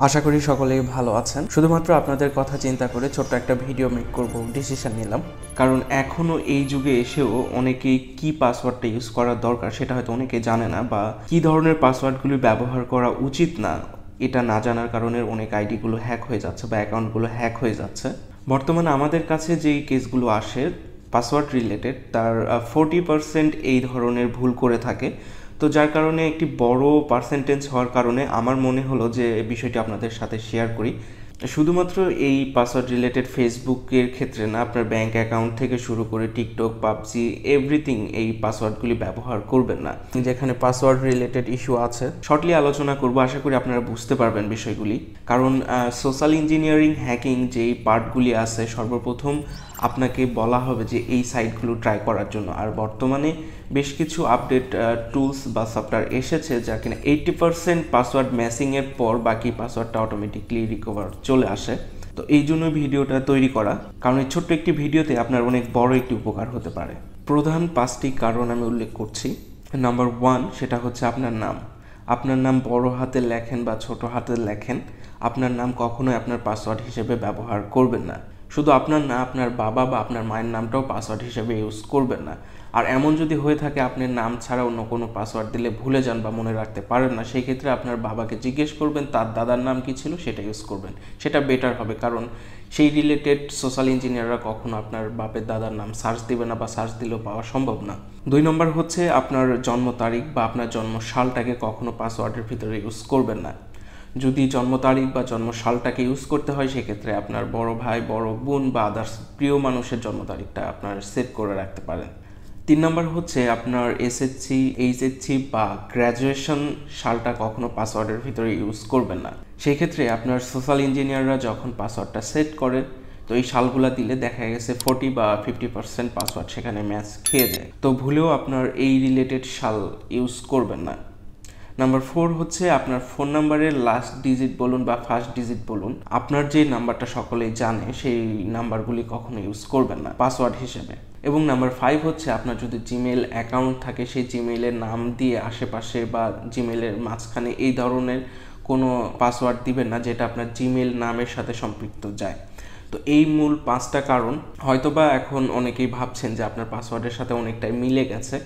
আশা করি সকলেই ভালো আছেন। শুধুমাত্র আপনাদের কথা চিন্তা করে ছোট্ট একটা ভিডিও মেক করব ডিসিশন নিলাম। কারণ এখনও এই যুগে এসেও অনেকেই কি পাসওয়ার্ডটা ইউজ করার দরকার সেটা হয়তো অনেকে জানে না, বা কি ধরনের পাসওয়ার্ডগুলি ব্যবহার করা উচিত না এটা না জানার কারণে অনেক আইডিগুলো হ্যাক হয়ে যাচ্ছে বা অ্যাকাউন্টগুলো হ্যাক হয়ে যাচ্ছে। বর্তমানে আমাদের কাছে যেই কেসগুলো আসে পাসওয়ার্ড রিলেটেড, তার 40% এই ধরনের ভুল করে থাকে। তো যার কারণে একটি বড় পার্সেন্টেজ হওয়ার কারণে আমার মনে হলো যে বিষয়টি আপনাদের সাথে শেয়ার করি। শুধুমাত্র এই পাসওয়ার্ড রিলেটেড ফেসবুকের ক্ষেত্রে না, আপনার ব্যাঙ্ক অ্যাকাউন্ট থেকে শুরু করে টিকটক, পাবজি, এভরিথিং এই পাসওয়ার্ডগুলি ব্যবহার করবেন না। যেখানে পাসওয়ার্ড রিলেটেড ইস্যু আছে শর্টলি আলোচনা করব, আশা করি আপনারা বুঝতে পারবেন বিষয়গুলি। কারণ সোশ্যাল ইঞ্জিনিয়ারিং হ্যাকিং যেই পার্টগুলি আছে, সর্বপ্রথম আপনাকে বলা হবে যে এই সাইটগুলো ট্রাই করার জন্য। আর বর্তমানে বেশ কিছু আপডেট টুলস বা সফটওয়্যার এসেছে যা কিনা 80% পাসওয়ার্ড ম্যাচিংয়ের পর বাকি পাসওয়ার্ডটা অটোমেটিকলি রিকভার চলে আসে। তো এই জন্য ভিডিওটা তৈরি করা, কারণ এই ছোট্ট একটি ভিডিওতে আপনার অনেক বড় একটি উপকার হতে পারে। প্রধান 5টি কারণ আমি উল্লেখ করছি। নাম্বার 1, সেটা হচ্ছে আপনার নাম। আপনার নাম বড় হাতে লেখেন বা ছোট হাতে লেখেন, আপনার নাম কখনোই আপনার পাসওয়ার্ড হিসেবে ব্যবহার করবেন না। শুধু আপনার না, আপনার বাবা বা আপনার মায়ের নামটাও পাসওয়ার্ড হিসেবে ইউজ করবেন না। আর এমন যদি হয়ে থাকে আপনার নাম ছাড়া অন্য কোনো পাসওয়ার্ড দিলে ভুলে যান বা মনে রাখতে পারেন না, সেই ক্ষেত্রে আপনার বাবাকে জিজ্ঞেস করবেন তার দাদার নাম কী ছিল, সেটা ইউজ করবেন। সেটা বেটার হবে, কারণ সেই রিলেটেড সোশ্যাল ইঞ্জিনিয়াররা কখনো আপনার বাপের দাদার নাম সার্চ দিবে না বা সার্চ দিলেও পাওয়া সম্ভব না। 2 নম্বর হচ্ছে আপনার জন্ম তারিখ বা আপনার জন্ম সালটাকে কখনো পাসওয়ার্ডের ভিতরে ইউজ করবেন না। যদি জন্ম তারিখ বা জন্ম সালটাকে ইউজ করতে হয়, সেক্ষেত্রে আপনার বড় ভাই, বড় বোন বা আদার্স প্রিয় মানুষের জন্ম তারিখটা আপনার সেভ করে রাখতে পারেন। 3 নম্বর হচ্ছে আপনার এসএসসি, এইচএসসি বা গ্র্যাজুয়েশন সালটা কখনো পাসওয়ার্ডের ভিতরে ইউজ করবেন না। সেই ক্ষেত্রে আপনার সোশ্যাল ইঞ্জিনিয়াররা যখন পাসওয়ার্ডটা সেট করে, তো এই সালগুলা দিলে দেখা গেছে 40 বা 50% পাসওয়ার্ড সেখানে ম্যাচ খেয়ে যায়। তো ভুলেও আপনার এই রিলেটেড সাল ইউজ করবেন না। নাম্বার 4 হচ্ছে আপনার ফোন নাম্বারের লাস্ট ডিজিট বলুন বা ফার্স্ট ডিজিট বলুন, আপনার যে নাম্বারটা সকলেই জানে সেই নাম্বারগুলি কখনো ইউজ করবেন না পাসওয়ার্ড হিসেবে। এবং নাম্বার 5 হচ্ছে আপনার যদি জিমেইল অ্যাকাউন্ট থাকে, সেই জিমেইলের নাম দিয়ে আশেপাশে বা জিমেইলের মাঝখানে এই ধরনের কোনো পাসওয়ার্ড দিবেন না যেটা আপনার জিমেইল নামের সাথে সম্পৃক্ত যায়। তো এই মূল 5টা কারণ। হয়তোবা এখন অনেকেই ভাবছেন যে আপনার পাসওয়ার্ডের সাথে অনেকটাই মিলে গেছে,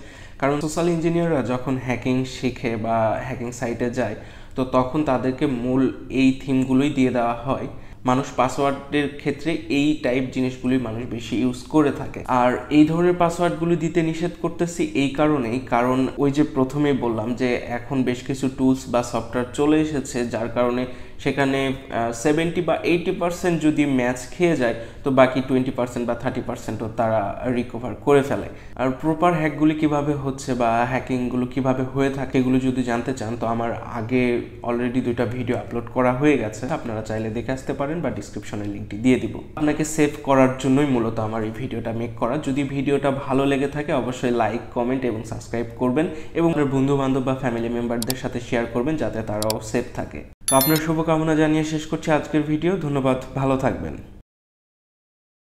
কারণ সোশ্যাল ইঞ্জিনিয়াররা যখন হ্যাকিং শিখে বা হ্যাকিং সাইটে যায়, তো তখন তাদেরকে মূল এই থিমগুলোই দিয়ে দেওয়া হয়। মানুষ পাসওয়ার্ডের ক্ষেত্রে এই টাইপ জিনিসগুলি মানুষ বেশি ইউজ করে থাকে। আর এই ধরনের পাসওয়ার্ডগুলি দিতে নিষেধ করতেছি এই কারণেই, কারণ ওই যে প্রথমেই বললাম যে এখন বেশ কিছু টুলস বা সফটওয়্যার চলে এসেছে যার কারণে সেখানে 70 বা 80% যদি ম্যাচ খেয়ে যায়, তো বাকি 20% বা 30%ও তারা রিকভার করে ফেলে। আর প্রপার হ্যাকগুলি কিভাবে হচ্ছে বা হ্যাকিংগুলো কিভাবে হয়ে থাকে এগুলো যদি জানতে চান, তো আমার আগে অলরেডি 2টা ভিডিও আপলোড করা হয়ে গেছে, আপনারা চাইলে দেখে আসতে পারেন বা ডিসক্রিপশনে লিঙ্কটি দিয়ে দিব। আপনাকে সেভ করার জন্যই মূলত আমার এই ভিডিওটা মেক করা। যদি ভিডিওটা ভালো লেগে থাকে অবশ্যই লাইক, কমেন্ট এবং সাবস্ক্রাইব করবেন এবং আপনার বন্ধু বান্ধব বা ফ্যামিলি মেম্বারদের সাথে শেয়ার করবেন যাতে তারাও সেভ থাকে। তো আপনার শুভকামনা জানিয়ে শেষ করছি আজকের ভিডিও। ধন্যবাদ, ভালো থাকবেন।